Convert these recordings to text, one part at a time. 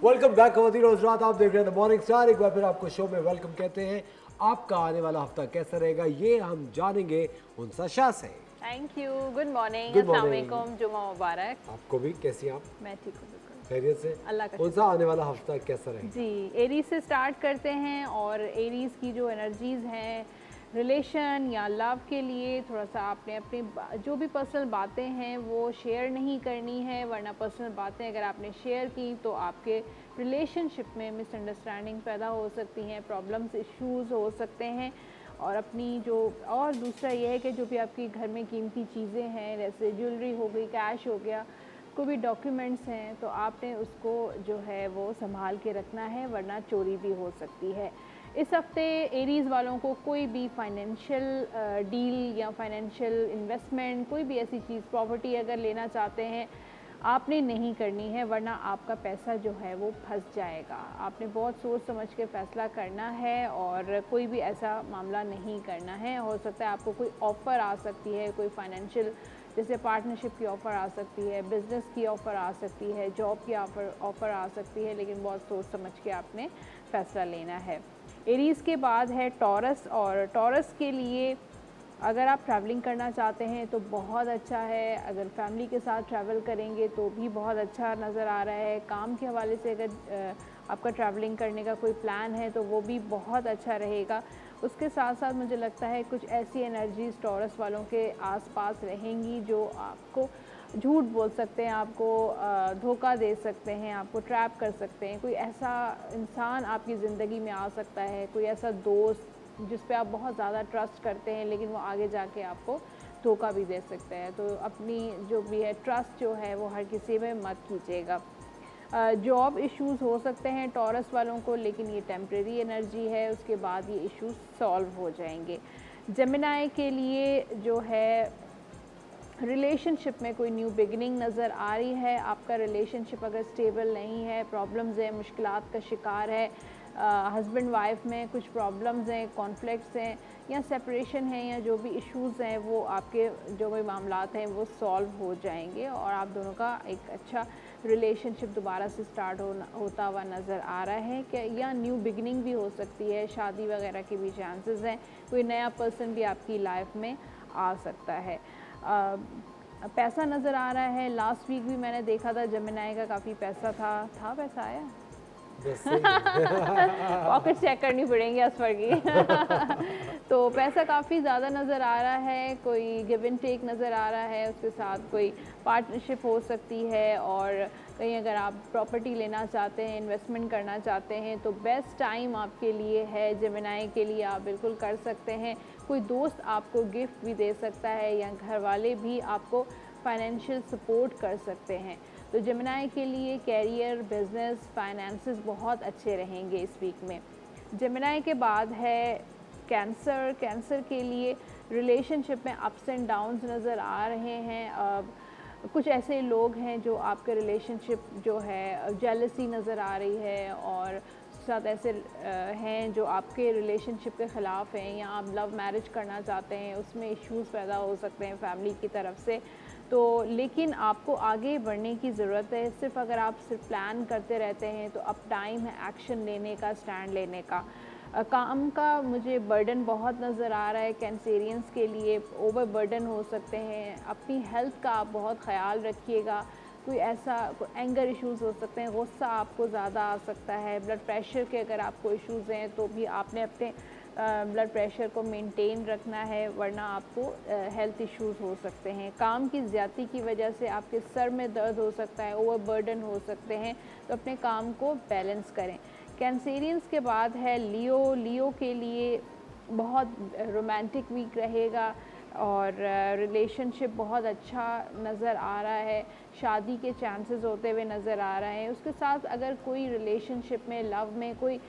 Welcome back खवातीन, रोज रात आप देख रहे हैं द मॉर्निंग स्टार। एक बार फिर आपको शो में वेलकम कहते हैं। आपका आने वाला हफ्ता कैसा रहेगा ये हम जानेंगे उन सशा से। Thank you, good morning, Good अस्सलाम morning. वालेकुम, जुमा मुबारक। आपको भी। कैसी हैं आप? मैं ठीक हूँ, बिल्कुल खैरियत से? अल्लाह का कौन सा आने वाला हफ्ता कैसा रहेगा? जी, एरीज से स्टार्ट करते हैं और एरीज की जो एनर्जीज़ हैं रिलेशन या लव के लिए थोड़ा सा आपने अपनी जो भी पर्सनल बातें हैं वो शेयर नहीं करनी है, वरना पर्सनल बातें अगर आपने शेयर की तो आपके रिलेशनशिप में मिसअंडरस्टैंडिंग पैदा हो सकती हैं, प्रॉब्लम्स इश्यूज़ हो सकते हैं। और अपनी जो और दूसरा ये है कि जो भी आपकी घर में कीमती चीज़ें हैं जैसे ज्वेलरी हो गई, कैश हो गया, कोई भी डॉक्यूमेंट्स हैं तो आपने उसको जो है वो संभाल के रखना है, वरना चोरी भी हो सकती है। इस हफ्ते एरीज़ वालों को कोई भी फाइनेंशियल डील या फाइनेंशियल इन्वेस्टमेंट, कोई भी ऐसी चीज़, प्रॉपर्टी अगर लेना चाहते हैं आपने नहीं करनी है, वरना आपका पैसा जो है वो फंस जाएगा। आपने बहुत सोच समझ के फ़ैसला करना है और कोई भी ऐसा मामला नहीं करना है। हो सकता है आपको कोई ऑफ़र आ सकती है, कोई फाइनेंशियल जैसे पार्टनरशिप की ऑफ़र आ सकती है, बिज़नेस की ऑफ़र आ सकती है, जॉब की ऑफ़र आ सकती है, लेकिन बहुत सोच समझ के आपने फ़ैसला लेना है। एरीज़ के बाद है टॉरस, और टॉरस के लिए अगर आप ट्रैवलिंग करना चाहते हैं तो बहुत अच्छा है। अगर फैमिली के साथ ट्रैवल करेंगे तो भी बहुत अच्छा नज़र आ रहा है। काम के हवाले से अगर आपका ट्रैवलिंग करने का कोई प्लान है तो वो भी बहुत अच्छा रहेगा। उसके साथ साथ मुझे लगता है कुछ ऐसी एनर्जीज़ टॉरस वालों के आसपास रहेंगी जो आपको झूठ बोल सकते हैं, आपको धोखा दे सकते हैं, आपको ट्रैप कर सकते हैं। कोई ऐसा इंसान आपकी ज़िंदगी में आ सकता है, कोई ऐसा दोस्त जिस पे आप बहुत ज़्यादा ट्रस्ट करते हैं, लेकिन वो आगे जाके आपको धोखा भी दे सकते हैं। तो अपनी जो भी है ट्रस्ट जो है वो हर किसी में मत कीजिएगा। जॉब इश्यूज़ हो सकते हैं टॉरस वालों को, लेकिन ये टेम्परेरी एनर्जी है, उसके बाद ये इश्यूज़ सॉल्व हो जाएंगे। जेमिनी के लिए जो है रिलेशनशिप में कोई न्यू बिगिनिंग नज़र आ रही है। आपका रिलेशनशिप अगर स्टेबल नहीं है, प्रॉब्लम्स हैं, मुश्किलात का शिकार है, हस्बैंड वाइफ में कुछ प्रॉब्लम्स हैं, कॉन्फ्लिक्ट्स हैं या सेपरेशन है या जो भी इश्यूज़ हैं वो आपके जो भी मामलात हैं वो सॉल्व हो जाएंगे और आप दोनों का एक अच्छा रिलेशनशिप दोबारा से स्टार्ट होता हुआ नज़र आ रहा है। कि या न्यू बिगिनिंग भी हो सकती है, शादी वगैरह के भी चांसेस हैं, कोई नया पर्सन भी आपकी लाइफ में आ सकता है। पैसा नज़र आ रहा है, लास्ट वीक भी मैंने देखा था जेमिनी का काफ़ी पैसा था पैसा आया पॉकेट चेक करनी पड़ेंगी असफर की तो पैसा काफ़ी ज़्यादा नज़र आ रहा है, कोई गिव एंड टेक नज़र आ रहा है, उसके साथ कोई पार्टनरशिप हो सकती है। और कहीं अगर आप प्रॉपर्टी लेना चाहते हैं, इन्वेस्टमेंट करना चाहते हैं तो बेस्ट टाइम आपके लिए है। जेमिनी के लिए आप बिल्कुल कर सकते हैं। कोई दोस्त आपको गिफ्ट भी दे सकता है या घर वाले भी आपको फाइनेंशियल सपोर्ट कर सकते हैं। तो जेमिनी के लिए कैरियर, बिजनेस, फाइनेंसेस बहुत अच्छे रहेंगे इस वीक में। जेमिनी के बाद है कैंसर। कैंसर के लिए रिलेशनशिप में अप्स एंड डाउन्स नज़र आ रहे हैं। कुछ ऐसे लोग हैं जो आपके रिलेशनशिप जो है जेलसी नज़र आ रही है और साथ ऐसे हैं जो आपके रिलेशनशिप के ख़िलाफ़ हैं, या आप लव मैरिज करना चाहते हैं, उसमें इश्यूज़ पैदा हो सकते हैं फैमिली की तरफ से। तो लेकिन आपको आगे बढ़ने की ज़रूरत है। सिर्फ अगर आप सिर्फ प्लान करते रहते हैं तो अब टाइम है एक्शन लेने का, स्टैंड लेने का। काम का मुझे बर्डन बहुत नज़र आ रहा है कैंसेरियंस के लिए, ओवर बर्डन हो सकते हैं। अपनी हेल्थ का आप बहुत ख्याल रखिएगा। कोई ऐसा एंगर इश्यूज़ हो सकते हैं, गुस्सा आपको ज़्यादा आ सकता है। ब्लड प्रेशर के अगर आपको इश्यूज़ हैं तो भी आपने अपने ब्लड प्रेशर को मेंटेन रखना है, वरना आपको हेल्थ इश्यूज़ हो सकते हैं। काम की ज़्यादती की वजह से आपके सर में दर्द हो सकता है, ओवर बर्डन हो सकते हैं, तो अपने काम को बैलेंस करें। कैंसेरियंस के बाद है लियो। लियो के लिए बहुत रोमांटिक वीक रहेगा और रिलेशनशिप बहुत अच्छा नज़र आ रहा है, शादी के चांसेस होते हुए नज़र आ रहे हैं। उसके साथ अगर कोई रिलेशनशिप में, लव में कोई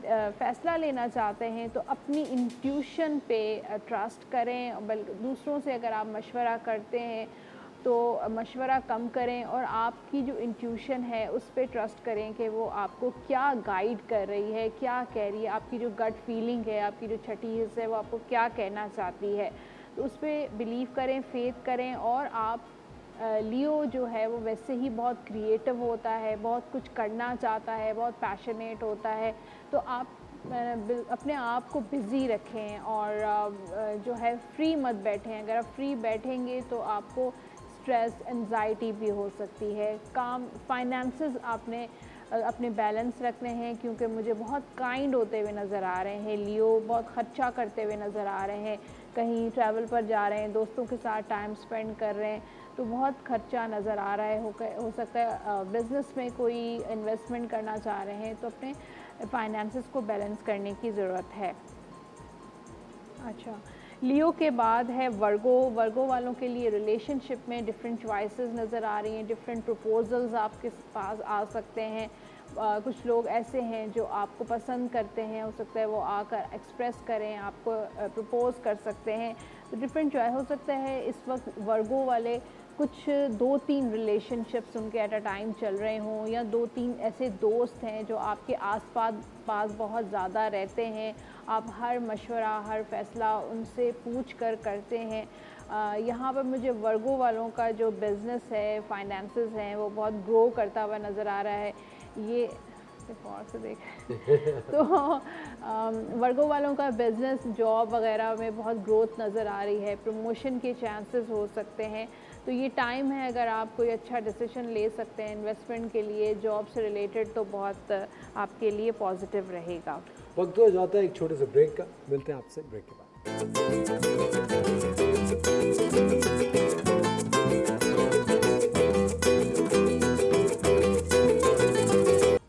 फ़ैसला लेना चाहते हैं तो अपनी इंट्यूशन पे ट्रस्ट करें। बल्कि दूसरों से अगर आप मशवरा करते हैं तो मशवरा कम करें और आपकी जो इंट्यूशन है उस पे ट्रस्ट करें कि वो आपको क्या गाइड कर रही है, क्या कह रही है, आपकी जो गट फीलिंग है, आपकी जो छठी हिस्स है वो आपको क्या कहना चाहती है, तो उस पर बिलीव करें, फेथ करें। और आप लियो जो है वो वैसे ही बहुत क्रिएटिव होता है, बहुत कुछ करना चाहता है, बहुत पैशनेट होता है, तो आप अपने आप को बिज़ी रखें और जो है फ्री मत बैठें। अगर आप फ्री बैठेंगे तो आपको स्ट्रेस, एंजाइटी भी हो सकती है। काम, फाइनेंसेस आपने अपने बैलेंस रखने हैं, क्योंकि मुझे बहुत काइंड होते हुए नज़र आ रहे हैं लियो, बहुत ख़र्चा करते हुए नज़र आ रहे हैं, कहीं ट्रैवल पर जा रहे हैं, दोस्तों के साथ टाइम स्पेंड कर रहे हैं, तो बहुत खर्चा नज़र आ रहा है। हो सकता है बिज़नेस में कोई इन्वेस्टमेंट करना चाह रहे हैं, तो अपने फाइनेंसेस को बैलेंस करने की ज़रूरत है। अच्छा, लियो के बाद है वर्गो। वर्गो वालों के लिए रिलेशनशिप में डिफरेंट चॉइसेस नज़र आ रही हैं, डिफरेंट प्रपोजल्स आपके पास आ सकते हैं। कुछ लोग ऐसे हैं जो आपको पसंद करते हैं, हो सकता है वो आकर एक्सप्रेस करें, आपको प्रपोज कर सकते हैं, तो डिफरेंट चॉइस हो सकता है। इस वक्त वर्गो वाले कुछ 2-3 रिलेशनशिप्स उनके एट अ टाइम चल रहे हों, या 2-3 ऐसे दोस्त हैं जो आपके पास बहुत ज़्यादा रहते हैं, आप हर मशवरा, हर फ़ैसला उनसे पूछ कर करते हैं। यहाँ पर मुझे वर्गो वालों का जो बिज़नेस है, फाइनेंसेस हैं, वो बहुत ग्रो करता हुआ नज़र आ रहा है। ये सिर्फ और से देख तो वर्गो वालों का बिज़नेस, जॉब वगैरह में बहुत ग्रोथ नज़र आ रही है, प्रमोशन के चांसेस हो सकते हैं। तो ये टाइम है, अगर आप कोई अच्छा डिसीजन ले सकते हैं इन्वेस्टमेंट के लिए, जॉब से रिलेटेड, तो बहुत आपके लिए पॉजिटिव रहेगा। वक्त हो जाता है एक छोटे से ब्रेक का, मिलते हैं आपसे ब्रेक के बाद।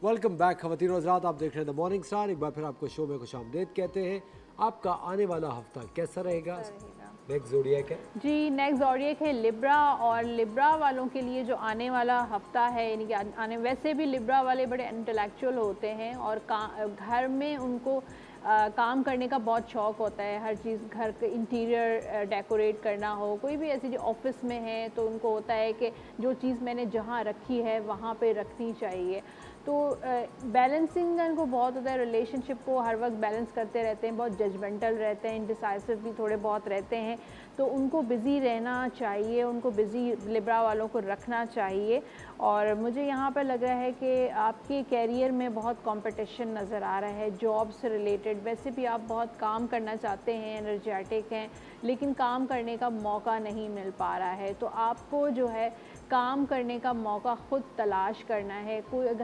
वेलकम बैक ख़वातीन और हज़रात, आप देख रहे हैं द मॉर्निंग स्टार। एक बार फिर आपको शो में खुशामदीद कहते हैं। आपका आने वाला हफ्ता कैसा रहेगा? नेक्स्ट ज़ोडिएक है जी, नेक्स्ट ज़ोडिएक है लिब्रा, और लिब्रा वालों के लिए जो आने वाला हफ्ता है, यानी कि वैसे भी लिब्रा वाले बड़े इंटेलेक्चुअल होते हैं और घर में उनको काम करने का बहुत शौक़ होता है। हर चीज़, घर के इंटीरियर डेकोरेट करना हो, कोई भी ऐसी जो ऑफिस में है, तो उनको होता है कि जो चीज़ मैंने जहाँ रखी है वहाँ पे रखनी चाहिए। तो बैलेंसिंग उनको बहुत होता है, रिलेशनशिप को हर वक्त बैलेंस करते रहते हैं, बहुत जजमेंटल रहते हैं, इंडिसाइसिव भी थोड़े बहुत रहते हैं, तो उनको बिज़ी रहना चाहिए, उनको बिज़ी लिब्रा वालों को रखना चाहिए। और मुझे यहाँ पर लग रहा है कि आपके कैरियर में बहुत कंपटीशन नज़र आ रहा है, जॉब से रिलेटेड। वैसे भी आप बहुत काम करना चाहते हैं, एनर्जेटिक हैं, लेकिन काम करने का मौका नहीं मिल पा रहा है, तो आपको जो है काम करने का मौका ख़ुद तलाश करना है। कोई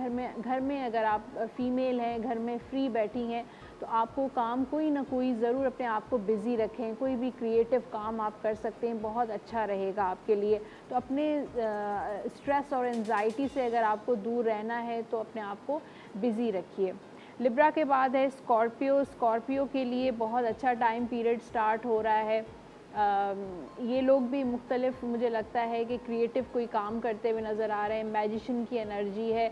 घर में अगर आप फ़ीमेल हैं, घर में फ्री बैठी हैं, तो आपको काम कोई ना कोई ज़रूर अपने आप को बिज़ी रखें। कोई भी क्रिएटिव काम आप कर सकते हैं, बहुत अच्छा रहेगा आपके लिए। तो अपने स्ट्रेस और एंजाइटी से अगर आपको दूर रहना है, तो अपने आप को बिज़ी रखिए। लिब्रा के बाद है स्कॉर्पियो। स्कॉर्पियो के लिए बहुत अच्छा टाइम पीरियड स्टार्ट हो रहा है। ये लोग भी मुख्तलिफ, मुझे लगता है कि क्रिएटिव कोई काम करते हुए नज़र आ रहे हैं, मैजिशियन की एनर्जी है।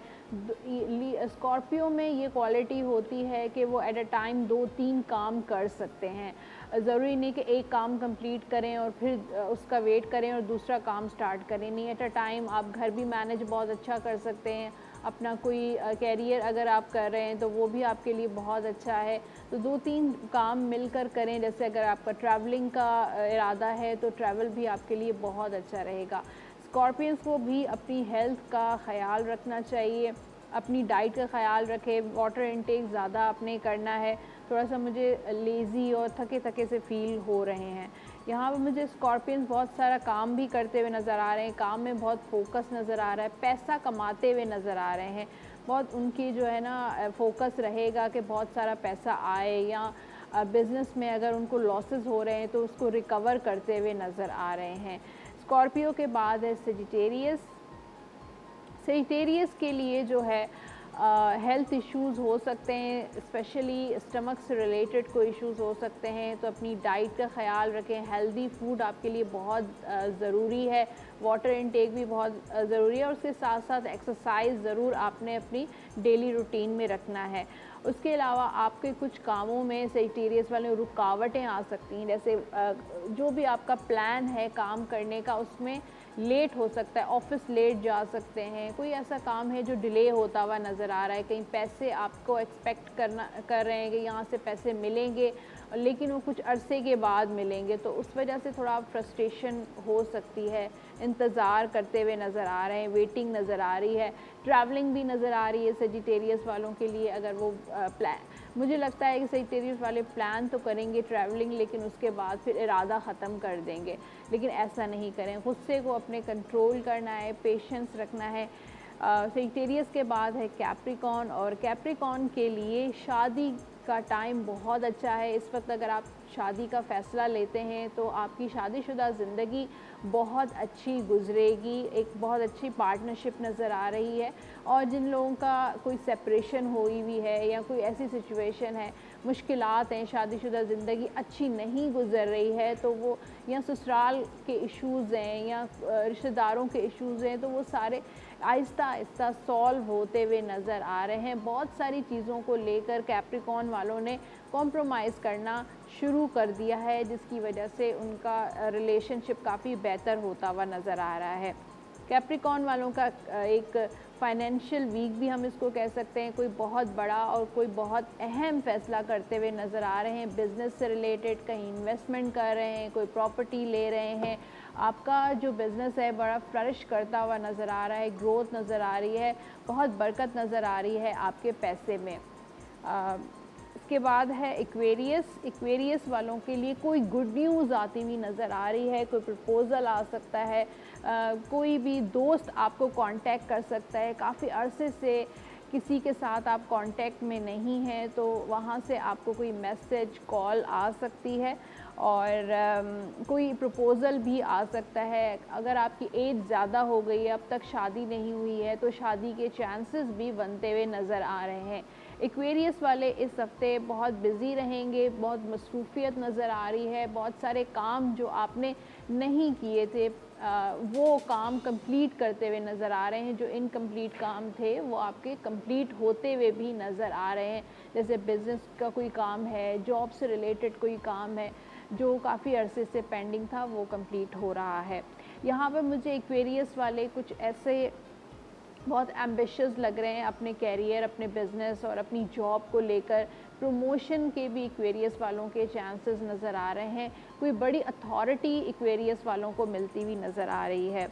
स्कॉर्पियो में ये क्वालिटी होती है कि वो एट अ टाइम 2-3 काम कर सकते हैं। ज़रूरी नहीं कि एक काम कंप्लीट करें और फिर उसका वेट करें और दूसरा काम स्टार्ट करें, नहीं, एट अ टाइम आप घर भी मैनेज बहुत अच्छा कर सकते हैं। अपना कोई कैरियर अगर आप कर रहे हैं तो वो भी आपके लिए बहुत अच्छा है। तो 2-3 काम मिलकर करें, जैसे अगर आपका ट्रैवलिंग का इरादा है तो ट्रैवल भी आपके लिए बहुत अच्छा रहेगा। स्कॉर्पियंस को भी अपनी हेल्थ का ख़याल रखना चाहिए, अपनी डाइट का ख़याल रखें, वाटर इनटेक ज़्यादा आपने करना है। थोड़ा सा मुझे लेज़ी और थके थके से फ़ील हो रहे हैं। यहाँ पर मुझे स्कॉर्पियंस बहुत सारा काम भी करते हुए नज़र आ रहे हैं, काम में बहुत फोकस नज़र आ रहा है, पैसा कमाते हुए नज़र आ रहे हैं। बहुत उनकी जो है ना फोकस रहेगा कि बहुत सारा पैसा आए, या बिज़नेस में अगर उनको लॉसेस हो रहे हैं तो उसको रिकवर करते हुए नज़र आ रहे हैं। स्कॉर्पियो के बाद है सेजिटेरियस। सेजिटेरियस के लिए जो है हेल्थ इश्यूज़ हो सकते हैं, स्पेशली स्टमक से रिलेटेड कोई इश्यूज़ हो सकते हैं, तो अपनी डाइट का ख़याल रखें। हेल्दी फूड आपके लिए बहुत ज़रूरी है, वाटर इनटेक भी बहुत ज़रूरी है, और उसके साथ साथ एक्सरसाइज ज़रूर आपने अपनी डेली रूटीन में रखना है। उसके अलावा आपके कुछ कामों में सेजिटेरियस वाले रुकावटें आ सकती हैं, जैसे जो भी आपका प्लान है काम करने का, उसमें लेट हो सकता है, ऑफिस लेट जा सकते हैं, कोई ऐसा काम है जो डिले होता हुआ नज़र आ रहा है, कहीं पैसे आपको एक्सपेक्ट कर रहे हैं कि यहाँ से पैसे मिलेंगे लेकिन वो कुछ अरसे के बाद मिलेंगे, तो उस वजह से थोड़ा फ्रस्ट्रेशन हो सकती है, इंतज़ार करते हुए नज़र आ रहे हैं, वेटिंग नज़र आ रही है, ट्रैवलिंग भी नज़र आ रही है सेजिटेरियस वालों के लिए। अगर वो प्लान, मुझे लगता है कि सेजिटेरियस वाले प्लान तो करेंगे ट्रैवलिंग, लेकिन उसके बाद फिर इरादा ख़त्म कर देंगे, लेकिन ऐसा नहीं करें, गुस्से को अपने कंट्रोल करना है, पेशेंस रखना है। सेजिटेरियस के बाद है कैप्रिकॉर्न, और कैप्रिकॉर्न के लिए शादी का टाइम बहुत अच्छा है। इस वक्त अगर आप शादी का फ़ैसला लेते हैं तो आपकी शादीशुदा ज़िंदगी बहुत अच्छी गुजरेगी, एक बहुत अच्छी पार्टनरशिप नज़र आ रही है। और जिन लोगों का कोई सेपरेशन हुई हुई है या कोई ऐसी सिचुएशन है, मुश्किलात हैं, शादीशुदा ज़िंदगी अच्छी नहीं गुजर रही है, तो वो या ससुराल के इश्यूज़ हैं या रिश्तेदारों के इश्यूज़ हैं, तो वो सारे आहिस्ता आहिस्ता सॉल्व होते हुए नज़र आ रहे हैं। बहुत सारी चीज़ों को लेकर कैप्रिकॉर्न वालों ने कॉम्प्रोमाइज़ करना शुरू कर दिया है, जिसकी वजह से उनका रिलेशनशिप काफ़ी बेहतर होता हुआ नज़र आ रहा है। कैप्रिकॉर्न वालों का एक फाइनेंशियल वीक भी हम इसको कह सकते हैं, कोई बहुत बड़ा और कोई बहुत अहम फ़ैसला करते हुए नज़र आ रहे हैं, बिज़नेस से रिलेटेड, कहीं इन्वेस्टमेंट कर रहे हैं, कोई प्रॉपर्टी ले रहे हैं, आपका जो बिज़नेस है बड़ा फ्लरिश करता हुआ नज़र आ रहा है, ग्रोथ नज़र आ रही है, बहुत बरकत नज़र आ रही है आपके पैसे में। इसके बाद है एक्वेरियस। एक्वेरियस वालों के लिए कोई गुड न्यूज़ आती हुई नज़र आ रही है, कोई प्रपोज़ल आ सकता है, कोई भी दोस्त आपको कांटेक्ट कर सकता है, काफ़ी अरसे से किसी के साथ आप कांटेक्ट में नहीं हैं तो वहाँ से आपको कोई मैसेज कॉल आ सकती है, और कोई प्रपोज़ल भी आ सकता है। अगर आपकी एज ज़्यादा हो गई है, अब तक शादी नहीं हुई है, तो शादी के चांसेस भी बनते हुए नज़र आ रहे हैं। एक्वेरियस वाले इस हफ्ते बहुत बिज़ी रहेंगे, बहुत मसरूफियत नज़र आ रही है, बहुत सारे काम जो आपने नहीं किए थे वो काम कंप्लीट करते हुए नज़र आ रहे हैं, जो इनकम्प्लीट काम थे वो आपके कंप्लीट होते हुए भी नज़र आ रहे हैं। जैसे बिज़नेस का कोई काम है, जॉब से रिलेटेड कोई काम है जो काफ़ी अरसे से पेंडिंग था, वो कंप्लीट हो रहा है। यहाँ पर मुझे एक्वेरियस वाले कुछ ऐसे बहुत एम्बिशियस लग रहे हैं अपने कैरियर, अपने बिज़नेस और अपनी जॉब को लेकर। प्रमोशन के भी एक्वेरियस वालों के चांसेस नज़र आ रहे हैं, कोई बड़ी अथॉरिटी एक्वेरियस वालों को मिलती हुई नज़र आ रही है।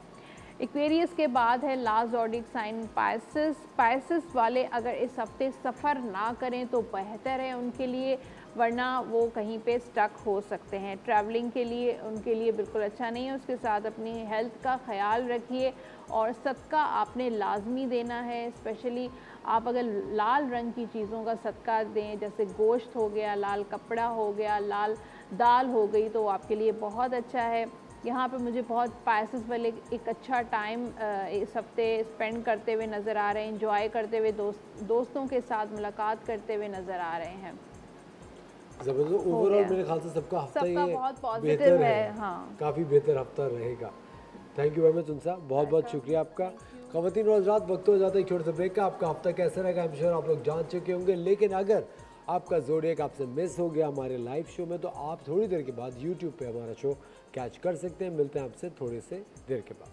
एक्वेरियस के बाद है last zodiac sign Pisces. Pisces वाले अगर इस हफ्ते सफ़र ना करें तो बेहतर है उनके लिए, वरना वो कहीं पे स्टक हो सकते हैं। ट्रैवलिंग के लिए उनके लिए बिल्कुल अच्छा नहीं है। उसके साथ अपनी हेल्थ का ख्याल रखिए, और सदका आपने लाजमी देना है। स्पेशली आप अगर लाल रंग की चीज़ों का सदका दें, जैसे गोश्त हो गया, लाल कपड़ा हो गया, लाल दाल हो गई, तो आपके लिए बहुत अच्छा है। यहाँ पे मुझे बहुत पाइसेस वाले एक अच्छा टाइम इस हफ्ते स्पेंड करते हुए नज़र आ रहे हैं, इंजॉय करते हुए, दोस्तों के साथ मुलाकात करते हुए नज़र आ रहे हैं। जबरदस्त। ओवरऑल मेरे ख्याल से सबका हफ्ता सबका ये बहुत बेहतर पॉजिटिव है, है। हाँ, काफ़ी बेहतर हफ्ता रहेगा। थैंक यू वेरी मच उनसा, बहुत बहुत शुक्रिया आपका। ख़वातीन और हज़रात, वक्त हो जाता है एक छोटे से ब्रेक का। आपका हफ्ता कैसा रहेगा आई एम श्योर आप लोग जान चुके होंगे, लेकिन अगर आपका ज़ोडिएक आपसे मिस हो गया हमारे लाइव शो में, तो आप थोड़ी देर के बाद यूट्यूब पे हमारा शो कैच कर सकते हैं। मिलते हैं आपसे थोड़ी से देर के बाद।